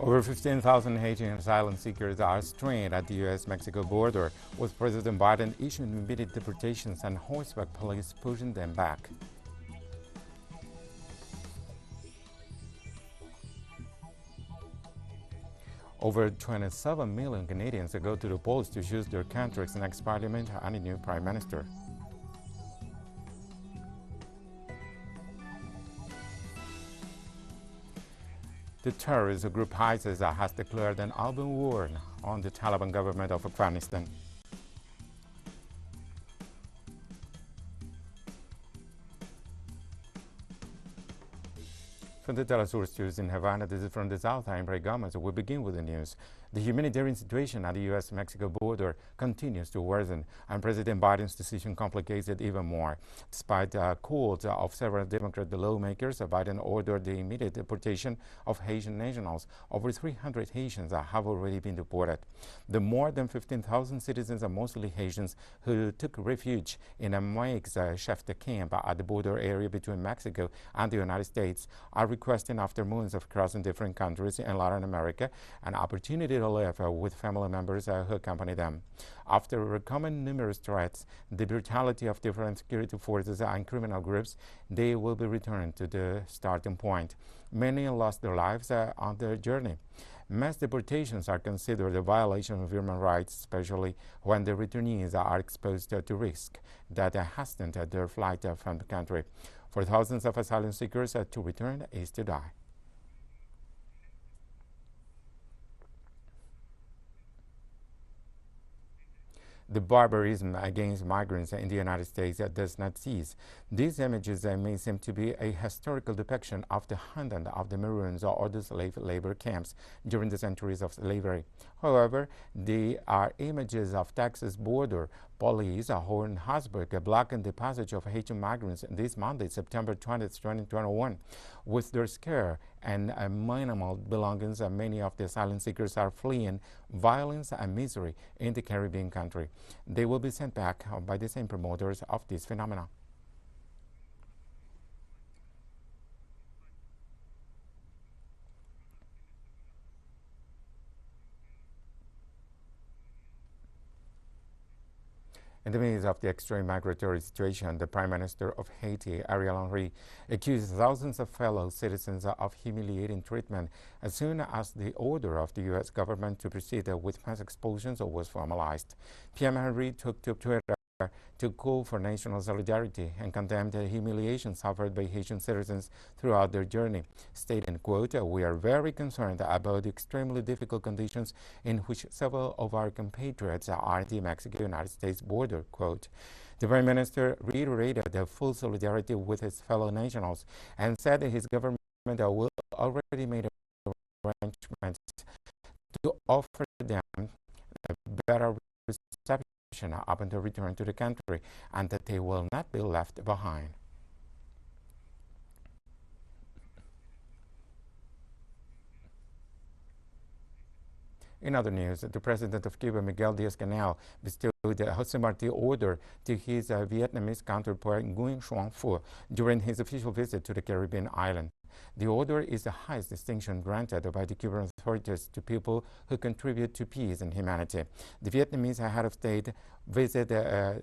Over 15,000 Haitian asylum seekers are stranded at the U.S.-Mexico border, with President Biden issuing immediate deportations and horseback police pushing them back. Over 27 million Canadians go to the polls to choose their country's next parliament and a new prime minister. The terrorist group ISIS has declared an open war on the Taliban government of Afghanistan. From the Telesur studios in Havana, this is from the South. I'm Ray Gomez. We begin with the news. The humanitarian situation at the U.S.-Mexico border continues to worsen, and President Biden's decision complicates it even more. Despite calls of several Democrat lawmakers, Biden ordered the immediate deportation of Haitian nationals. Over 300 Haitians have already been deported. The more than 15,000 citizens, mostly Haitians, who took refuge in a makeshift camp at the border area between Mexico and the United States are requesting, after months of crossing different countries in Latin America, an opportunity to live with family members who accompany them. After overcoming numerous threats, the brutality of different security forces and criminal groups, they will be returned to the starting point. Many lost their lives on their journey. Mass deportations are considered a violation of human rights, especially when the returnees are exposed to risk that hasten their flight from the country. For thousands of asylum seekers, to return is to die. The barbarism against migrants in the United States does not cease. These images may seem to be a historical depiction of the hunting of the Maroons or the slave labor camps during the centuries of slavery. However, they are images of Texas border police who in Harrisburg blocking the passage of Haitian migrants this Monday, September 20th, 2021. With their scare and minimal belongings, many of the asylum seekers are fleeing violence and misery in the Caribbean country. They will be sent back by the same promoters of this phenomenon. In the midst of the extreme migratory situation, the Prime Minister of Haiti, Ariel Henry, accused thousands of fellow citizens of humiliating treatment as soon as the order of the U.S. government to proceed with mass expulsions was formalized. PM Henry took to Twitter to call for national solidarity and condemned the humiliation suffered by Haitian citizens throughout their journey, stating, quote, "We are very concerned about the extremely difficult conditions in which several of our compatriots are at the Mexico-United States border," quote. The Prime Minister reiterated their full solidarity with his fellow nationals and said that his government will already made arrangements to offer them a better reception upon their return to the country, and that they will not be left behind. In other news, the president of Cuba, Miguel Diaz-Canel, bestowed the Jose Marti order to his Vietnamese counterpart Nguyen Xuan Phu during his official visit to the Caribbean island. The order is the highest distinction granted by the Cuban authorities to people who contribute to peace and humanity. The Vietnamese head of state visit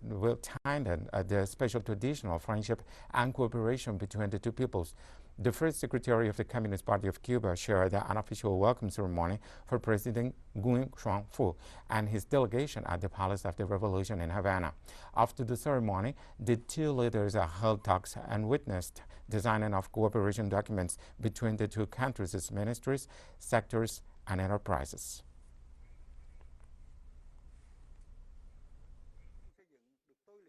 will tighten the special traditional friendship and cooperation between the two peoples. The first secretary of the Communist Party of Cuba shared an unofficial welcome ceremony for President Nguyen Xuan Phu and his delegation at the Palace of the Revolution in Havana. After the ceremony, the two leaders held talks and witnessed the signing of cooperation documents between the two countries' ministries, sectors, and enterprises.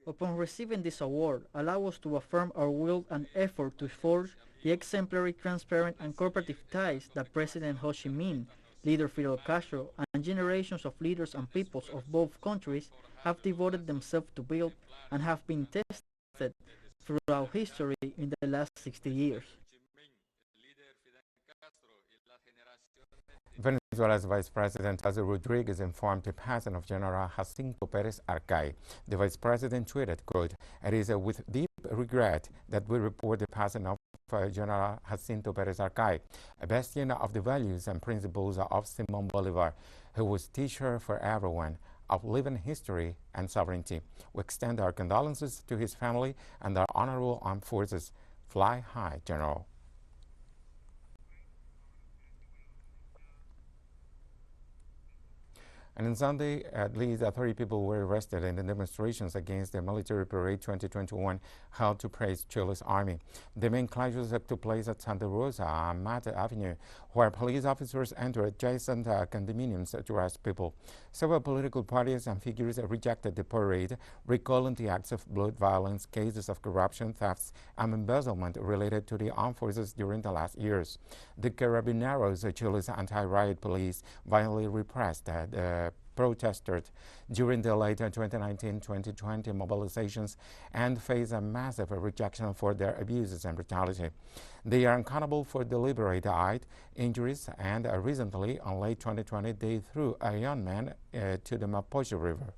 Upon receiving this award, allow us to affirm our will and effort to forge the exemplary, transparent, and cooperative ties that President Ho Chi Minh, leader Fidel Castro, and generations of leaders and peoples of both countries have devoted themselves to build and have been tested throughout history in the last 60 years. Venezuela's Vice President Jose Rodriguez informed the passing of General Jacinto Perez Arcay. The Vice President tweeted, quote, "It is with deep regret that we report the passing of General Jacinto Perez Arcay, a bastion of the values and principles of Simon Bolivar, who was teacher for everyone, of living history and sovereignty. We extend our condolences to his family and our honorable armed forces. Fly high, General. And on Sunday, at least 30 people were arrested in the demonstrations against the military parade 2021 held to praise Chile's army. The main clashes took place at Santa Rosa on Mata Avenue, where police officers entered adjacent condominiums to arrest people. Several political parties and figures rejected the parade, recalling the acts of blood violence, cases of corruption, thefts, and embezzlement related to the armed forces during the last years. The Carabineros, Chile's anti-riot police, violently repressed protesters during the late 2019-2020 mobilizations and face a massive rejection for their abuses and brutality. They are accountable for deliberate acts, injuries, and recently, in late 2020, they threw a young man to the Mapocho River.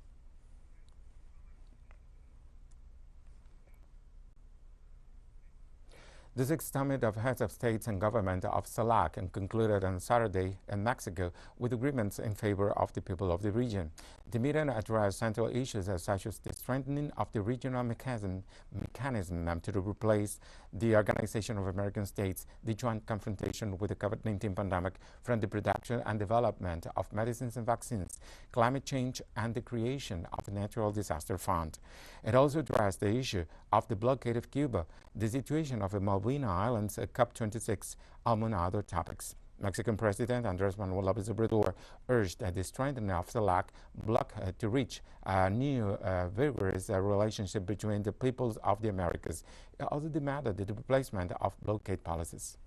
The sixth summit of heads of states and government of CELAC concluded on Saturday in Mexico with agreements in favor of the people of the region. The meeting addressed central issues such as the strengthening of the regional mechanism to replace the Organization of American States, the joint confrontation with the COVID-19 pandemic from the production and development of medicines and vaccines, climate change, and the creation of the Natural Disaster Fund. It also addressed the issue of the blockade of Cuba, the situation of the Malvina Islands at COP26, among other topics. Mexican President Andrés Manuel López Obrador urged the strengthening of the CELAC bloc to reach a new vigorous relationship between the peoples of the Americas. It also demanded the replacement of blockade policies.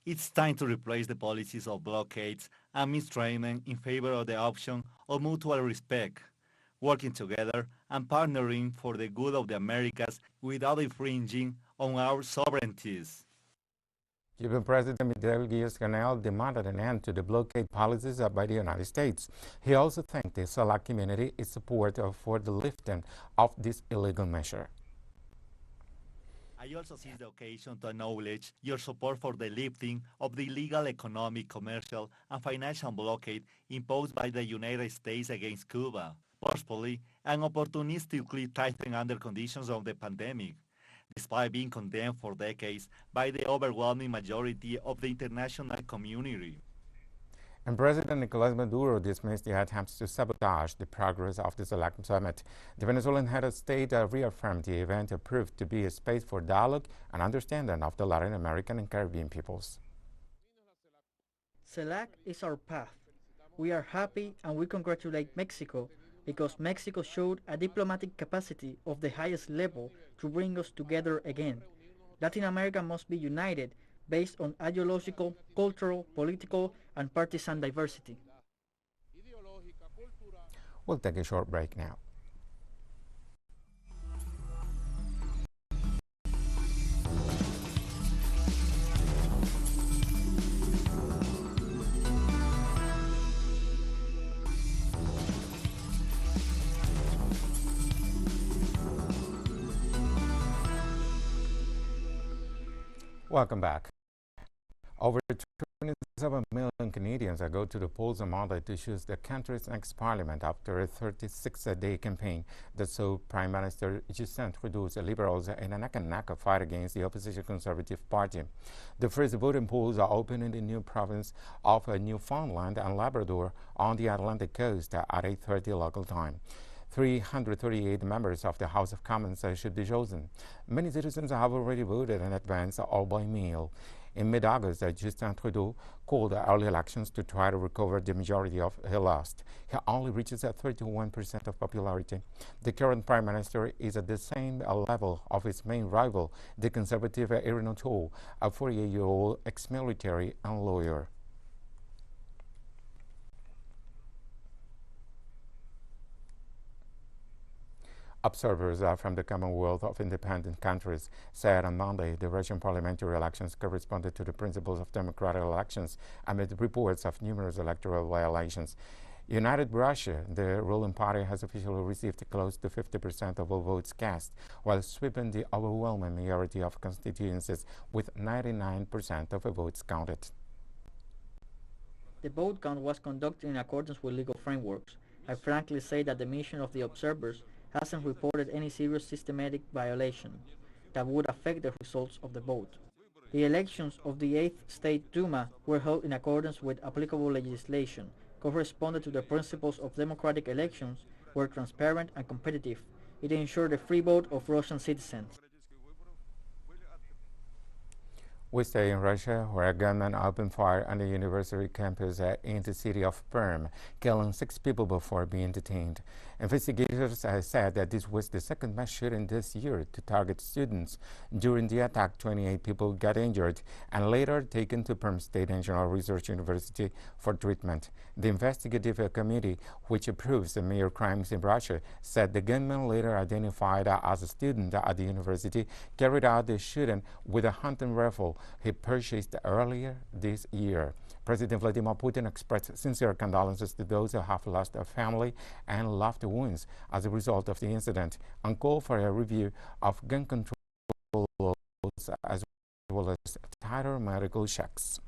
It's time to replace the policies of blockades and mistreatment in favor of the option of mutual respect, working together and partnering for the good of the Americas without infringing on our sovereignties. Cuban President Miguel Diaz-Canel demanded an end to the blockade policies by the United States. He also thanked the CELAC community its support for the lifting of this illegal measure. I also seize the occasion to acknowledge your support for the lifting of the illegal economic, commercial, and financial blockade imposed by the United States against Cuba, forcefully and opportunistically tightened under conditions of the pandemic, despite being condemned for decades by the overwhelming majority of the international community. And President Nicolás Maduro dismissed the attempts to sabotage the progress of the CELAC summit. The Venezuelan head of state reaffirmed the event proved to be a space for dialogue and understanding of the Latin American and Caribbean peoples. CELAC is our path. We are happy and we congratulate Mexico because Mexico showed a diplomatic capacity of the highest level to bring us together again. Latin America must be united based on ideological, cultural, political, and partisan diversity. We'll take a short break now. Welcome back. Over 27 million Canadians go to the polls on Monday to choose the country's next parliament after a 36-day campaign that saw Prime Minister Justin Trudeau's Liberals in a neck-and-neck fight against the opposition Conservative Party. The first voting polls are open in the new province of Newfoundland and Labrador on the Atlantic coast at 8:30 local time. 338 members of the House of Commons should be chosen. Many citizens have already voted in advance or by mail. In mid-August, Justin Trudeau called early elections to try to recover the majority of he lost. He only reaches at 31% of popularity. The current Prime Minister is at the same level of his main rival, the Conservative Erin O'Toole, a 48-year-old ex-military and lawyer. Observers from the Commonwealth of Independent Countries said on Monday the Russian parliamentary elections corresponded to the principles of democratic elections amid reports of numerous electoral violations. United Russia, the ruling party, has officially received close to 50% of all votes cast, while sweeping the overwhelming majority of constituencies with 99% of the votes counted. The vote count was conducted in accordance with legal frameworks. I frankly say that the mission of the observers hasn't reported any serious systematic violation that would affect the results of the vote. The elections of the 8th State Duma were held in accordance with applicable legislation, corresponded to the principles of democratic elections, were transparent and competitive. It ensured the free vote of Russian citizens. We stay in Russia, where a gunman opened fire on the university campus in the city of Perm, killing 6 people before being detained. Investigators said that this was the second mass shooting this year to target students. During the attack, 28 people got injured and later taken to Perm State National Research University for treatment. The investigative committee, which approves the major crimes in Russia, said the gunman, later identified as a student at the university, carried out the shooting with a hunting rifle he purchased earlier this year. President Vladimir Putin expressed sincere condolences to those who have lost a family and loved ones as a result of the incident, and called for a review of gun control laws as well as tighter medical checks.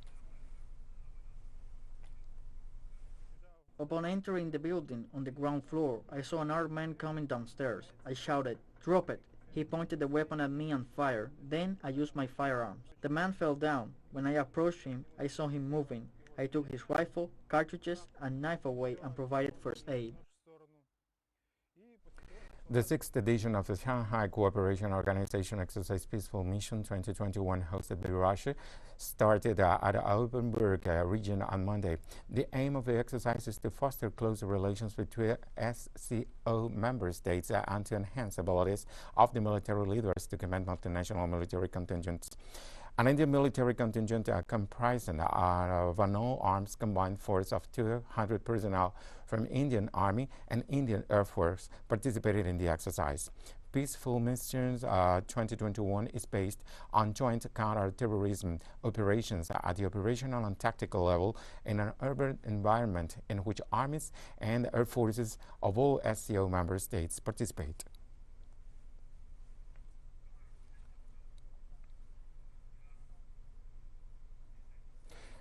Upon entering the building on the ground floor, I saw an armed man coming downstairs. I shouted, "Drop it!" He pointed the weapon at me and fired. Then I used my firearms. The man fell down. When I approached him, I saw him moving. I took his rifle, cartridges, and knife away and provided first aid. The 6th edition of the Shanghai Cooperation Organization Exercise Peaceful Mission 2021, hosted by Russia, started at the Alpenburg region on Monday. The aim of the exercise is to foster closer relations between SCO member states and to enhance abilities of the military leaders to command multinational military contingents. An Indian military contingent comprising of an all-arms combined force of 200 personnel from Indian Army and Indian Air Force participated in the exercise. Peaceful Missions 2021 is based on joint counter-terrorism operations at the operational and tactical level in an urban environment in which armies and air forces of all SCO member states participate.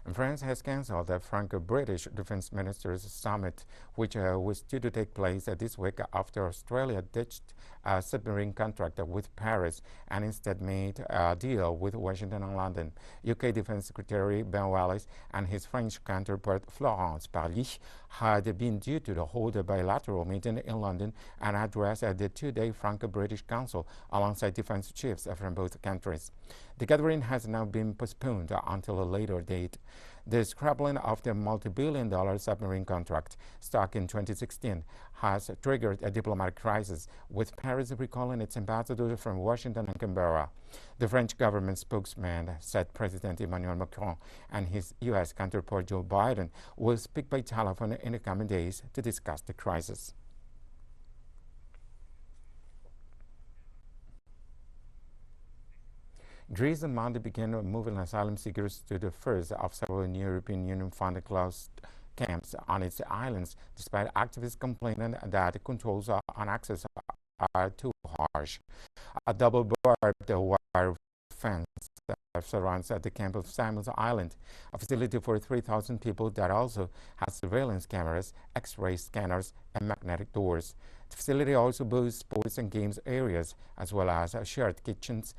And France has cancelled the Franco-British Defence Ministers' Summit, which was due to take place this week after Australia ditched a submarine contract with Paris and instead made a deal with Washington and London. UK Defence Secretary Ben Wallace and his French counterpart Florence Parly had been due to hold a bilateral meeting in London and address the 2-day Franco-British Council alongside defence chiefs from both countries. The gathering has now been postponed until a later date. The scrapping of the multi-billion-dollar submarine contract, struck in 2016, has triggered a diplomatic crisis, with Paris recalling its ambassador from Washington and Canberra. The French government spokesman said President Emmanuel Macron and his U.S. counterpart Joe Biden will speak by telephone in the coming days to discuss the crisis. Greece on Monday began moving asylum seekers to the first of several European Union-funded closed camps on its islands, despite activists complaining that controls on access are too harsh. A double barbed wire fence surrounds the camp of Samos Island, a facility for 3,000 people that also has surveillance cameras, X-ray scanners, and magnetic doors. The facility also boasts sports and games areas, as well as shared kitchens,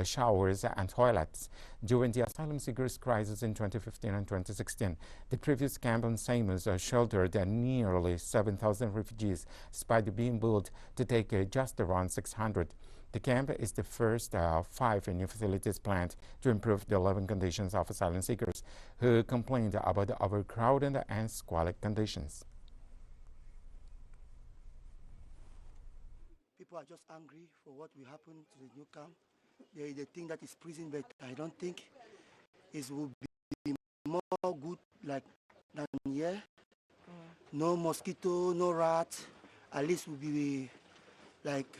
showers and toilets. During the asylum seekers crisis in 2015 and 2016, the previous camp on Samos sheltered nearly 7,000 refugees, despite being built to take just around 600. The camp is the first of 5 new facilities planned to improve the living conditions of asylum seekers who complained about the overcrowded and squalid conditions. People are just angry for what will happen to the new camp. They think that it's prison, but I don't think it will be more good like than here. No mosquito, no rat. At least will be like,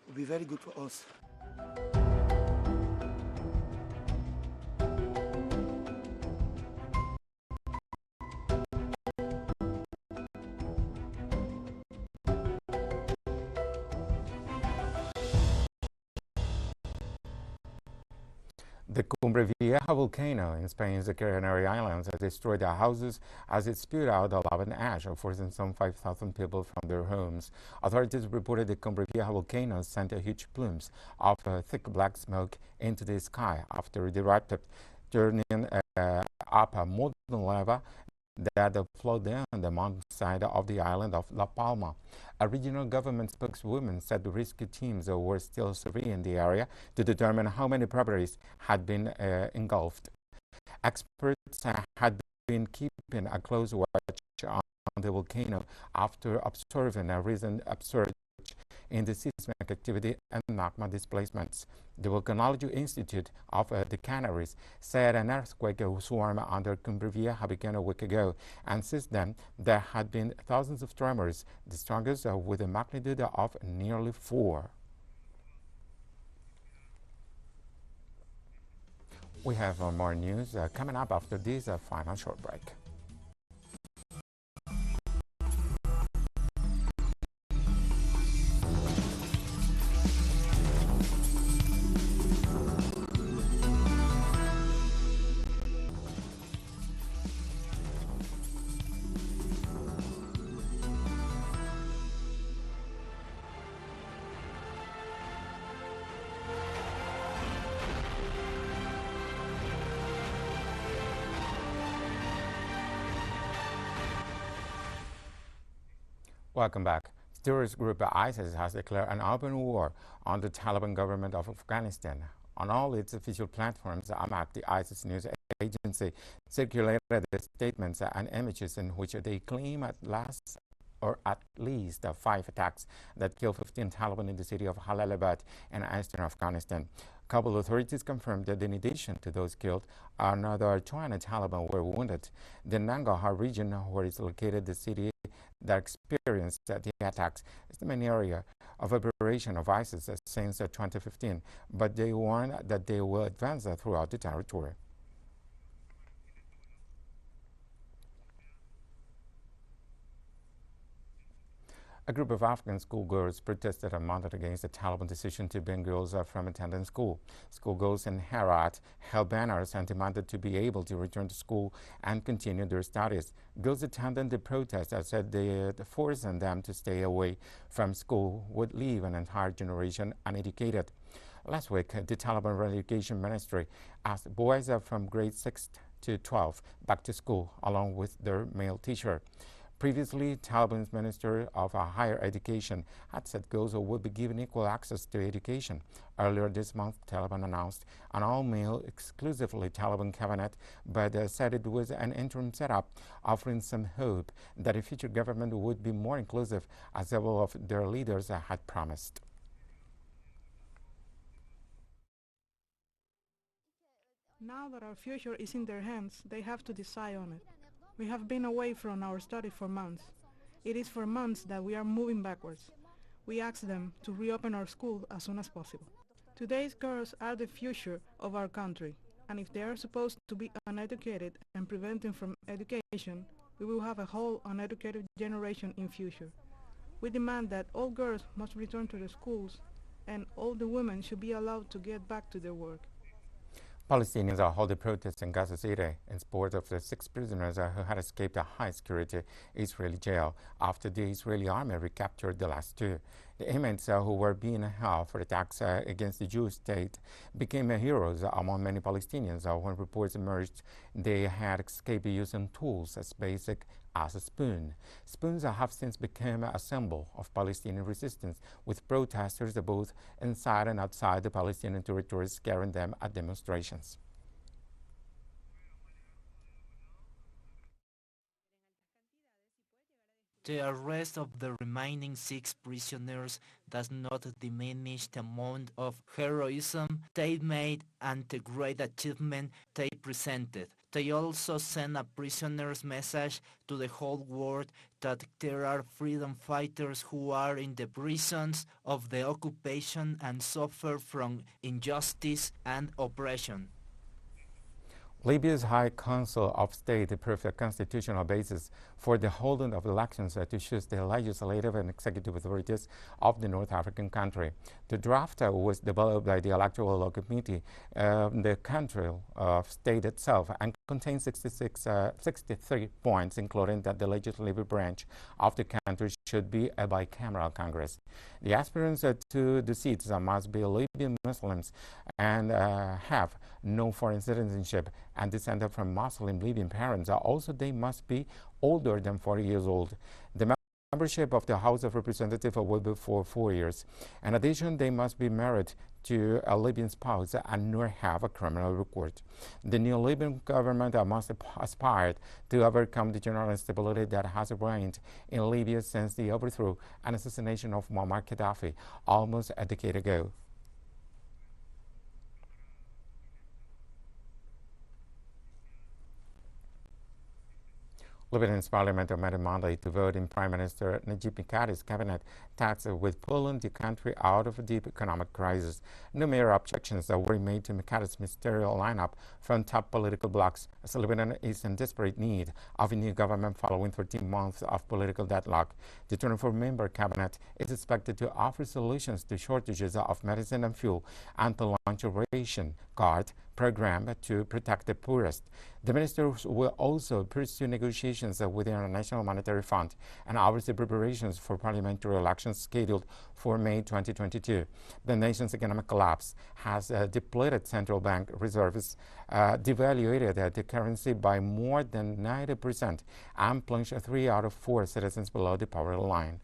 will be very good for us. The Cumbre Vieja volcano in Spain's Canary Islands has destroyed their houses as it spewed out a lava and ash, forcing some 5,000 people from their homes. Authorities reported the Cumbre Vieja volcano sent huge plumes of thick black smoke into the sky after it erupted, turning up a molten lava that flowed down the mountainside of the island of La Palma. A regional government spokeswoman said the rescue teams were still surveying the area to determine how many properties had been engulfed. Experts had been keeping a close watch on the volcano after observing a recent upsurge in the seismic activity and magma displacements. The Volcanology Institute of the Canaries said an earthquake swarm under Cumbre Vieja began a week ago, and since then there had been thousands of tremors, the strongest with a magnitude of nearly 4. We have more news coming up after this final short break. Welcome back. Terrorist group ISIS has declared an open war on the Taliban government of Afghanistan. On all its official platforms, AMAC, the ISIS news agency, circulated the statements and images in which they claim at least 5 attacks that killed 15 Taliban in the city of Jalalabad in eastern Afghanistan. Kabul authorities confirmed that in addition to those killed, another 20 Taliban were wounded. The Nangarhar region, where is located the city that experienced the attacks, is the main area of operation of ISIS since 2015, but they warn that they will advance throughout the territory. A group of Afghan schoolgirls protested on Monday against the Taliban decision to ban girls from attending school. Schoolgirls in Herat held banners and demanded to be able to return to school and continue their studies. Girls attending the protest said forcing them to stay away from school would leave an entire generation uneducated. Last week, the Taliban Education Ministry asked boys from grade 6 to 12 back to school along with their male teacher. Previously, Taliban's Minister of Higher Education had said girls would be given equal access to education. Earlier this month, Taliban announced an all-male, exclusively Taliban cabinet, but said it was an interim setup, offering some hope that a future government would be more inclusive, as several of their leaders had promised. Now that our future is in their hands, they have to decide on it. We have been away from our study for months. It is for months that we are moving backwards. We ask them to reopen our school as soon as possible. Today's girls are the future of our country, and if they are supposed to be uneducated and prevented from education, we will have a whole uneducated generation in future. We demand that all girls must return to the schools, and all the women should be allowed to get back to their work. Palestinians are holding protests in Gaza City in support of the 6 prisoners who had escaped a high-security Israeli jail after the Israeli army recaptured the last 2. The inmates who were being held for attacks against the Jewish state became heroes among many Palestinians when reports emerged they had escaped using tools as basic as a spoon. Spoons have since become a symbol of Palestinian resistance, with protesters both inside and outside the Palestinian territories carrying them at demonstrations. The arrest of the remaining 6 prisoners does not diminish the amount of heroism they made and the great achievement they presented. They also send a prisoner's message to the whole world that there are freedom fighters who are in the prisons of the occupation and suffer from injustice and oppression. Libya's High Council of State approved a constitutional basis for the holding of elections to choose the legislative and executive authorities of the North African country. The draft was developed by the Electoral Law Committee the country of state itself and contains 63 points, including that the legislative branch of the country should be a bicameral Congress. The aspirants to the seats must be Libyan Muslims and have no foreign citizenship and descended from Muslim Libyan parents. Also, they must be older than 40 years old. The membership of the House of Representatives will be for 4 years. In addition, they must be married to a Libyan spouse and nor have a criminal record. The new Libyan government must aspire to overcome the general instability that has reigned in Libya since the overthrow and assassination of Muammar Gaddafi almost a decade ago. Lebanon's parliament met on Monday to vote in Prime Minister Najib Mikati's cabinet tasked with pulling the country out of a deep economic crisis. No mere objections were made to Mikati's ministerial lineup from top political blocs, as Lebanon is in desperate need of a new government following 13 months of political deadlock. The 24-member cabinet is expected to offer solutions to shortages of medicine and fuel and to launch a ration card program to protect the poorest. The ministers will also pursue negotiations with the International Monetary Fund and oversee preparations for parliamentary elections scheduled for May 2022. The nation's economic collapse has depleted central bank reserves, devaluated the currency by more than 90%, and plunged 3 out of 4 citizens below the poverty line.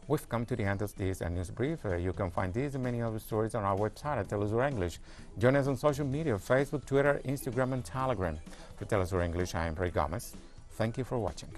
We've come to the end of this news brief. You can find these and many other stories on our website at Telesur English. Join us on social media, Facebook, Twitter, Instagram, and Telegram. For Telesur English, I am Ray Gomez. Thank you for watching.